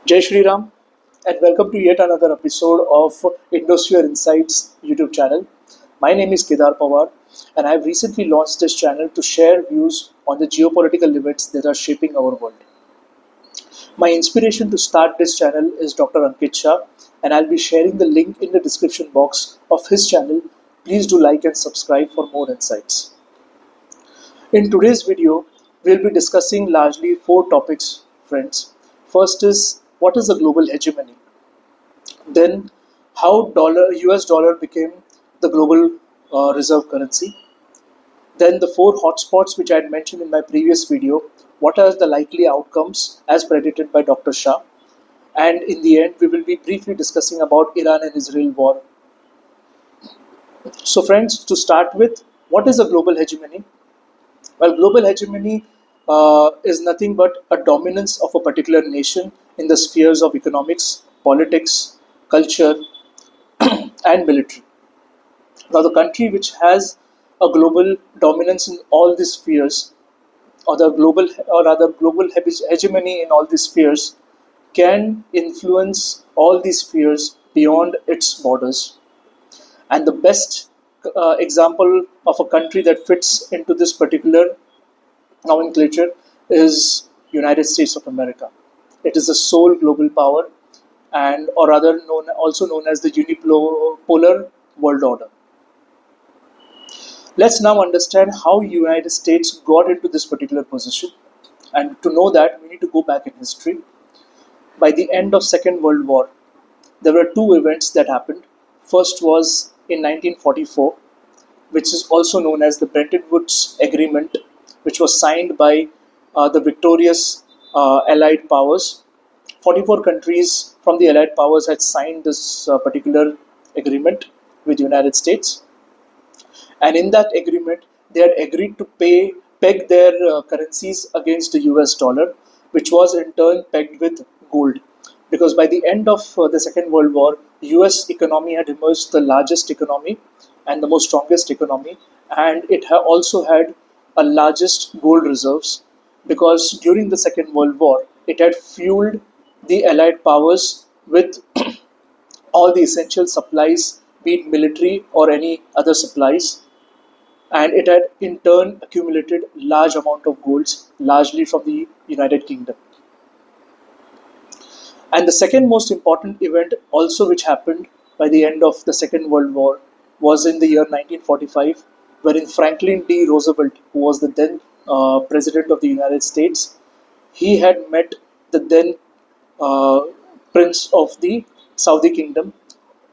Jai Shri Ram, and welcome to yet another episode of Indosphere Insights YouTube channel. My name is Kedar Pawar, and I have recently launched this channel to share views on the geopolitical events that are shaping our world. My inspiration to start this channel is Dr. Ankit Shah, and I'll be sharing the link in the description box of his channel. Please do like and subscribe for more insights. In today's video, we'll be discussing largely four topics, friends. First is what is the global hegemony? Then how US dollar became the global reserve currency. Then the four hotspots which I had mentioned in my previous video. What are the likely outcomes as predicted by Dr. Shah? And in the end, we will be briefly discussing about Iran and Israel war. So friends, to start with, what is a global hegemony? Well, global hegemony is nothing but a dominance of a particular nation in the spheres of economics, politics, culture, and military. Now, the country which has a global dominance in all these spheres, or rather global hegemony in all these spheres, can influence all these spheres beyond its borders. And the best example of a country that fits into this particular nomenclature is United States of America. It is the sole global power, and or rather also known as the unipolar world order. Let's now understand how United States got into this particular position. And to know that, we need to go back in history. By the end of Second World War, there were two events that happened. First was in 1944, which is also known as the Bretton Woods Agreement, which was signed by the victorious Allied powers. 44 countries from the Allied powers had signed this particular agreement with the United States. And in that agreement, they had agreed to peg their currencies against the US dollar, which was in turn pegged with gold. Because by the end of the Second World War, US economy had emerged the largest economy and the most strongest economy, and it also had a largest gold reserves, because during the Second World War, it had fueled the Allied powers with all the essential supplies, be it military or any other supplies, and it had in turn accumulated large amount of golds, largely from the United Kingdom. And the second most important event also which happened by the end of the Second World War was in the year 1945, wherein Franklin D. Roosevelt, who was the then President of the United States, he had met the then uh, Prince of the Saudi Kingdom,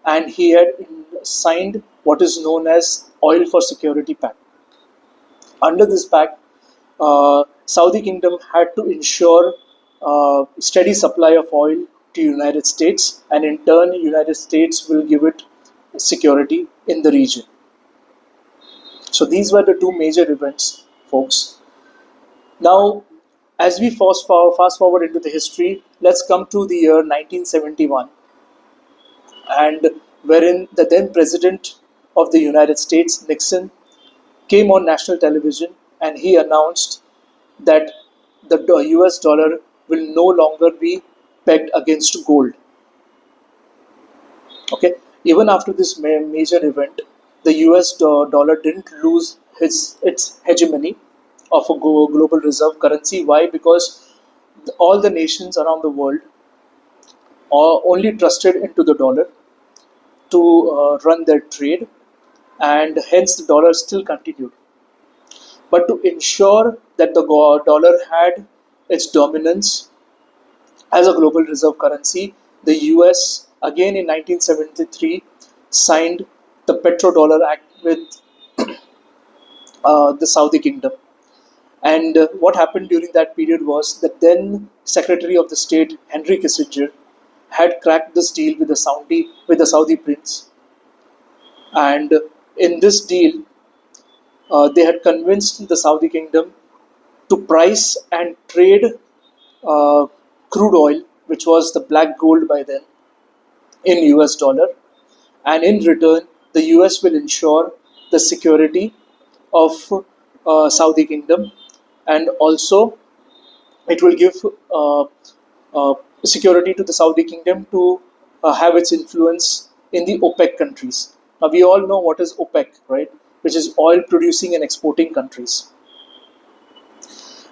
and he had signed what is known as Oil for Security Pact. Under this pact, Saudi Kingdom had to ensure steady supply of oil to United States, and in turn, United States will give it security in the region. So these were the two major events, folks. Now, as we fast forward into the history, let's come to the year 1971, and wherein the then President of the United States, Nixon, came on national television and he announced that the US dollar will no longer be pegged against gold. Okay, even after this major event, the US dollar didn't lose its hegemony of a global reserve currency. Why? Because all the nations around the world are only trusted into the dollar to run their trade, and hence the dollar still continued. But to ensure that the dollar had its dominance as a global reserve currency, the US again in 1973 signed the Petrodollar Act with the Saudi Kingdom. And what happened during that period was that then Secretary of the State Henry Kissinger had cracked this deal with the Saudi prince, and in this deal, they had convinced the Saudi Kingdom to price and trade uh, crude oil, which was the black gold by then, in US dollar, and in return, the US will ensure the security of Saudi Kingdom, and also it will give uh, security to the Saudi kingdom to have its influence in the OPEC countries. Now, we all know what is OPEC, right? Which is oil producing and exporting countries.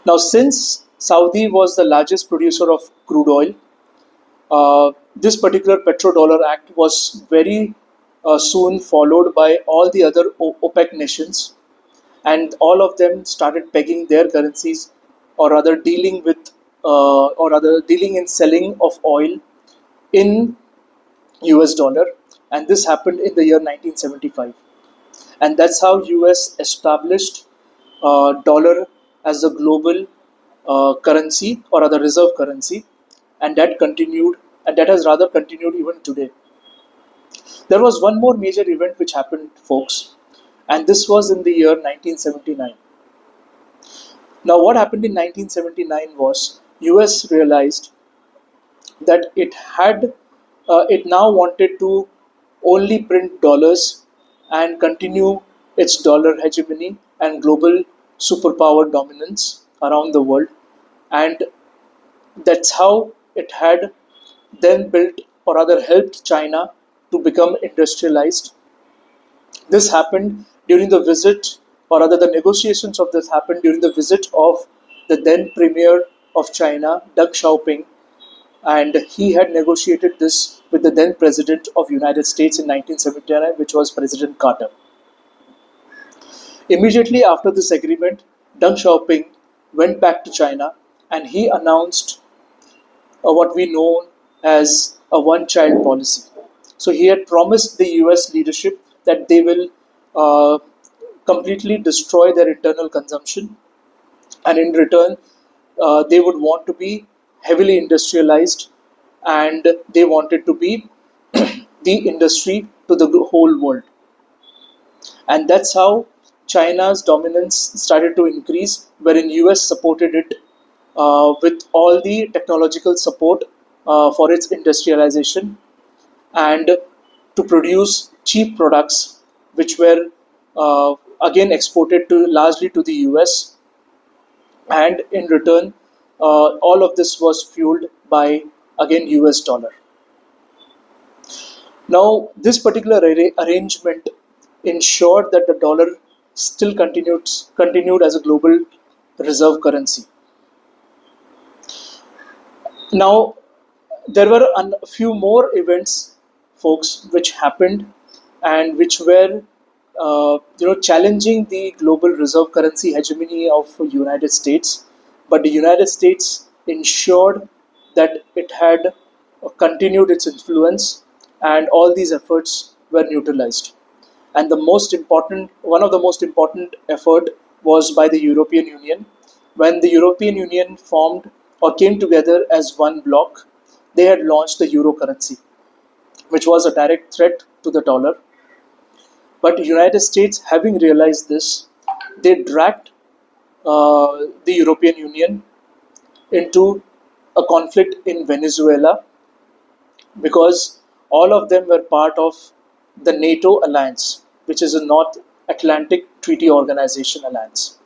Now, since Saudi was the largest producer of crude oil, this particular petrodollar act was very soon followed by all the other OPEC nations, and all of them started pegging their currencies, or rather dealing with, or rather dealing in selling of oil in US dollar, and this happened in the year 1975, and that's how US established dollar as the global currency, or rather reserve currency, and that continued, and that has rather continued even today. There was one more major event which happened, folks, and this was in the year 1979. Now, what happened in 1979 was US realized that it now wanted to only print dollars and continue its dollar hegemony and global superpower dominance around the world, and that's how it had then built, or rather helped, China to become industrialized. This happened during the visit, or rather, the negotiations of this happened during the visit of the then Premier of China, Deng Xiaoping, and he had negotiated this with the then President of United States in 1979, which was President Carter. Immediately after this agreement, Deng Xiaoping went back to China and he announced what we know as a one child policy. So he had promised the US leadership that they will uh, completely destroy their internal consumption, and in return, they would want to be heavily industrialized, and they wanted to be the industry to the whole world. And that's how China's dominance started to increase, wherein US supported it with all the technological support for its industrialization, and to produce cheap products which were again exported to largely to the US, and in return, all of this was fueled by again US dollar. Now, this particular arrangement ensured that the dollar still continued as a global reserve currency. Now, there were a few more events, folks, which happened and which were challenging the global reserve currency hegemony of United States, but the United States ensured that it had continued its influence, and all these efforts were neutralized. And one of the most important effort was by the European Union. When the European Union formed or came together as one bloc, they had launched the euro currency, which was a direct threat to the dollar. But the United States, having realized this, they dragged the European Union into a conflict in Venezuela, because all of them were part of the NATO alliance, which is a North Atlantic Treaty Organization alliance.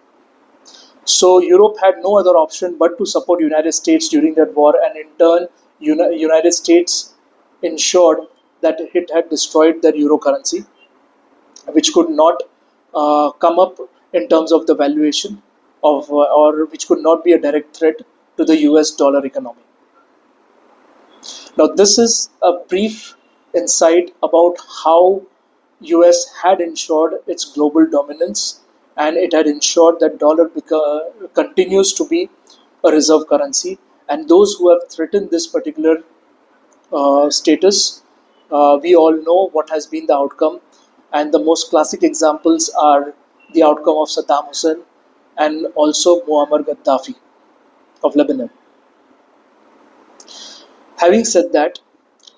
So Europe had no other option but to support United States during that war, and in turn, United States ensured that it had destroyed their euro currency, which could not come up in terms of the valuation of, or which could not be a direct threat to the US dollar economy. Now, this is a brief insight about how US had ensured its global dominance, and it had ensured that dollar continues to be a reserve currency, and those who have threatened this particular status, we all know what has been the outcome, and the most classic examples are the outcome of Saddam Hussein and also Muammar Gaddafi of Lebanon. Having said that,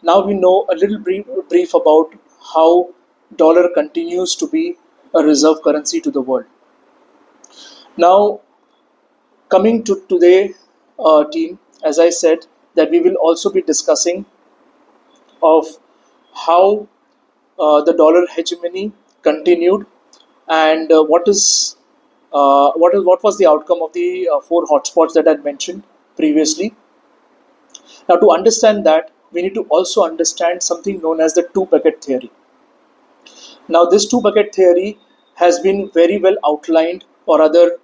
now we know a little brief about how dollar continues to be a reserve currency to the world. Now, coming to today, team, as I said, that we will also be discussing of how the dollar hegemony continued, and what was the outcome of the four hotspots that I mentioned previously. Now, to understand that, we need to also understand something known as the two bucket theory. Now, this two bucket theory has been very well outlined or rather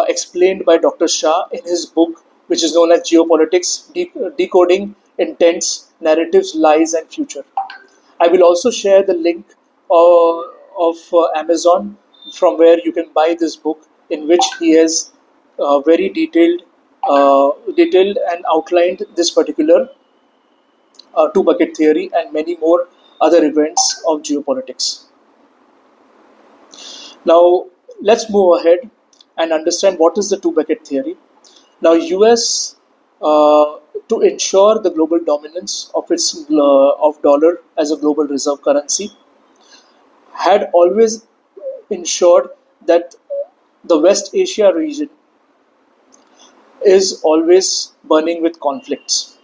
explained by Dr. Shah in his book, which is known as Geopolitics Decoding Intents, Narratives, Lies, and Future. I will also share the link of Amazon from where you can buy this book, in which he has very detailed and outlined this particular two bucket theory and many more other events of geopolitics. Now, let's move ahead and understand what is the two bucket theory. Now, US to ensure the global dominance of its of dollar as a global reserve currency had always ensured that the West Asia region is always burning with conflicts.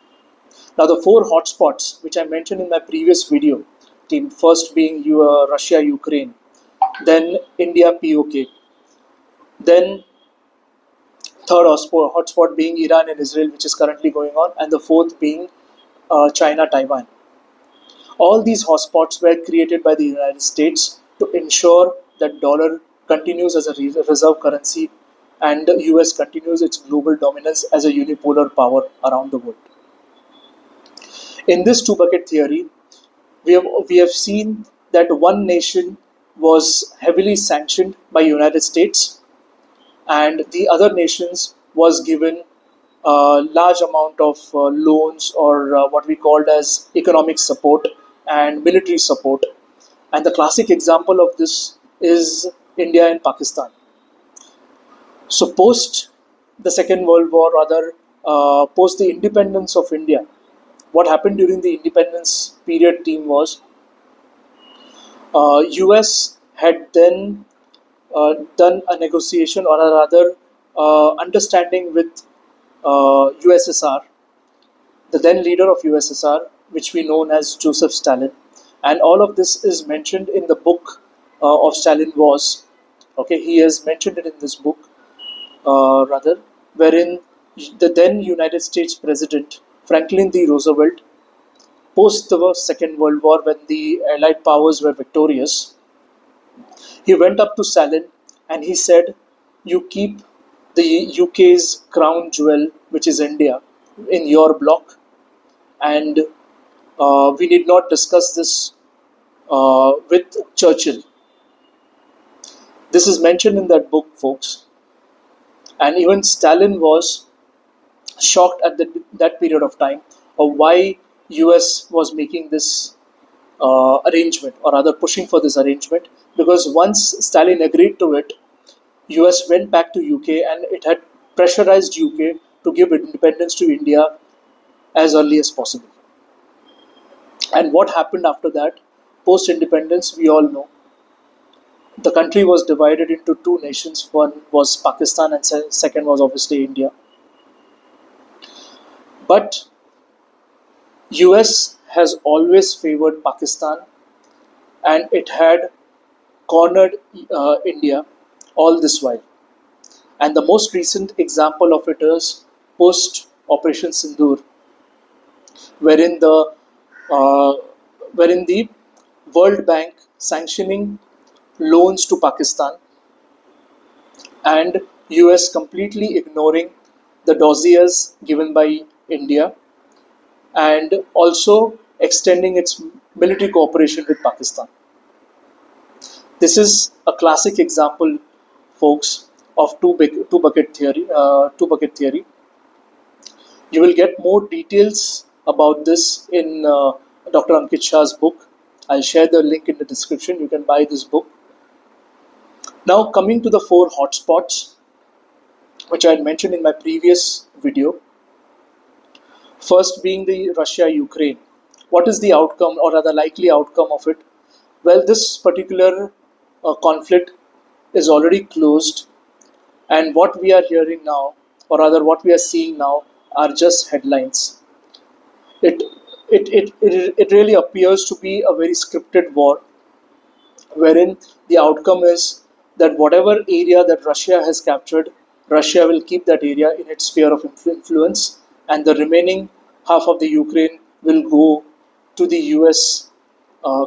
Now, the four hotspots which I mentioned in my previous video, team first being Russia, Ukraine, then India, POK, then third hotspot being Iran and Israel, which is currently going on, and the fourth being China, Taiwan. All these hotspots were created by the United States to ensure that dollar continues as a reserve currency and the US continues its global dominance as a unipolar power around the world. In this two bucket theory, we have seen that one nation was heavily sanctioned by United States and the other nations was given a large amount of loans or what we called as economic support and military support. And the classic example of this is India and Pakistan. So post the Second World War, rather post the independence of India, what happened during the independence period team was US had then done a negotiation or a rather understanding with USSR, the then leader of USSR, which we know as Joseph Stalin. And all of this is mentioned in the book of Stalin Wars. Okay, he has mentioned it in this book, rather, wherein the then United States President Franklin D. Roosevelt, post the Second World War, when the Allied powers were victorious, he went up to Stalin and he said, "You keep the UK's crown jewel, which is India, in your bloc, and we need not discuss this with Churchill." This is mentioned in that book, folks. And even Stalin was shocked at that period of time of why US was making this arrangement or rather pushing for this arrangement, because once Stalin agreed to it, US went back to UK and it had pressurized UK to give independence to India as early as possible. And what happened after that, post independence, we all know. The country was divided into two nations. One was Pakistan and second was obviously India. But US has always favored Pakistan and it had cornered India all this while. And the most recent example of it is post Operation Sindoor, wherein uh, the World Bank sanctioning loans to Pakistan and US completely ignoring the dossiers given by India and also extending its military cooperation with Pakistan. This is a classic example, folks, of two bucket theory. You will get more details about this in Dr. Ankit Shah's book. I'll share the link in the description. You can buy this book. Now, coming to the four hotspots, which I had mentioned in my previous video. First being the Russia-Ukraine. What is the outcome or rather likely outcome of it? Well, this particular conflict is already closed, and what we are hearing now, or rather what we are seeing now, are just headlines. It really appears to be a very scripted war, wherein the outcome is that whatever area that Russia has captured, Russia will keep that area in its sphere of influence, and the remaining half of the Ukraine will go to the US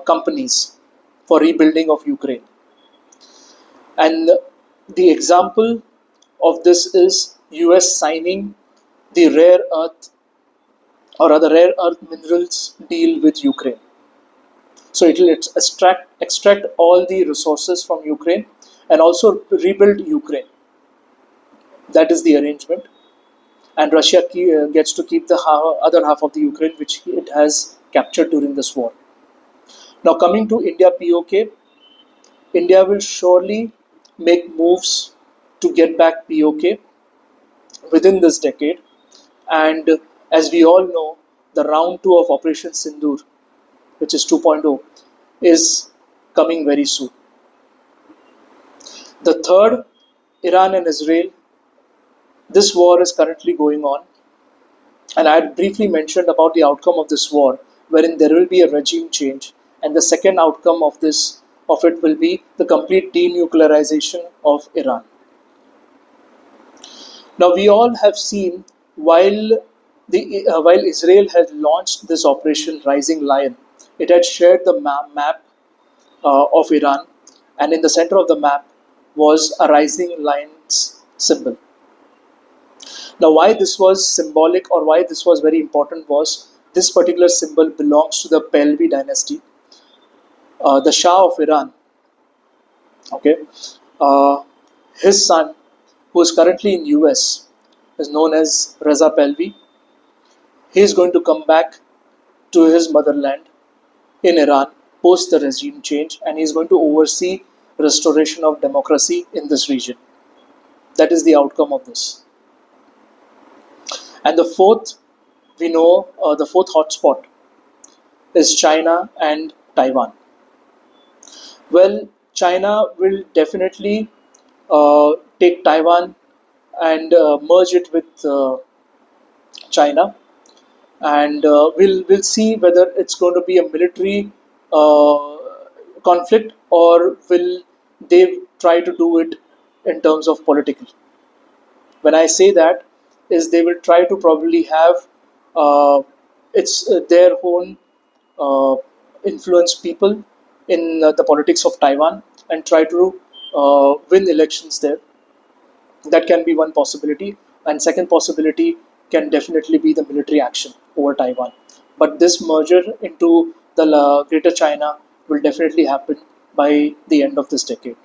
companies for rebuilding of Ukraine. And the example of this is US signing the rare earth or other rare earth minerals deal with Ukraine. So it will extract all the resources from Ukraine and also rebuild Ukraine. That is the arrangement. And Russia gets to keep the other half of the Ukraine which it has captured during this war. Now coming to India POK, India will surely make moves to get back POK within this decade. And as we all know, the round 2 of Operation Sindoor, which is 2.0, is coming very soon. The third, Iran and Israel. This war is currently going on, and I had briefly mentioned about the outcome of this war, wherein there will be a regime change, and the second outcome of it will be the complete denuclearization of Iran. Now we all have seen while Israel had launched this operation Rising Lion, it had shared the map of Iran, and in the center of the map was a rising lion's symbol. Now, why this was symbolic or why this was very important was this particular symbol belongs to the Pahlavi dynasty. The Shah of Iran, okay, uh, his son, who is currently in US, is known as Reza Pahlavi. He is going to come back to his motherland in Iran post the regime change, and he is going to oversee restoration of democracy in this region. That is the outcome of this. And the fourth, we know the fourth hotspot is China and Taiwan. Well, China will definitely take Taiwan and merge it with China, and we'll see whether it's going to be a military uh, conflict or will they try to do it in terms of political. When I say that, is they will try to probably have it's their own uh, influence people in the politics of Taiwan and try to win elections there. That can be one possibility, and second possibility can definitely be the military action over Taiwan. But this merger into the Greater China will definitely happen by the end of this decade.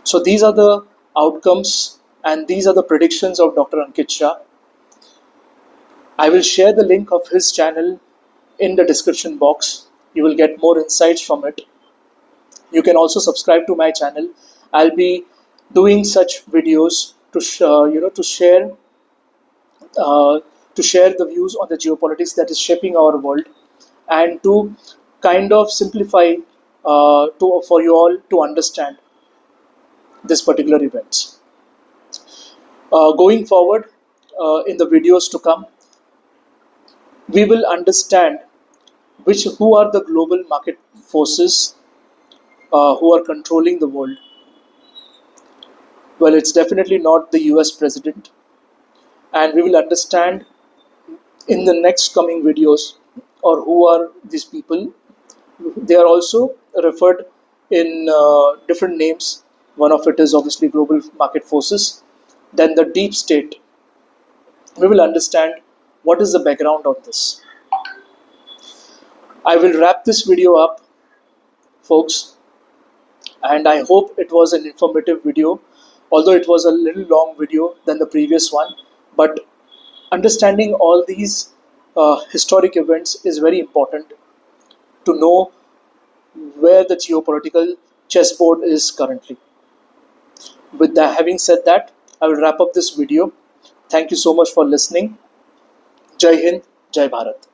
So these are the outcomes and these are the predictions of Dr. Ankit Shah. I will share the link of his channel in the description box. You will get more insights from it. You can also subscribe to my channel. I'll be doing such videos to uh, to share the views on the geopolitics that is shaping our world, and to kind of simplify for you all to understand this particular events. Going forward, in the videos to come, we will understand who are the global market forces who are controlling the world. Well, it's definitely not the US president, and we will understand in the next coming videos or who are these people. They are also referred in different names. One of it is obviously global market forces, then the deep state. We will understand what is the background of this. I will wrap this video up, folks, and I hope it was an informative video, although it was a little long video than the previous one. But understanding all these historic events is very important to know where the geopolitical chessboard is currently. With that, having said that, I will wrap up this video. Thank you so much for listening. Jai Hind, Jai Bharat.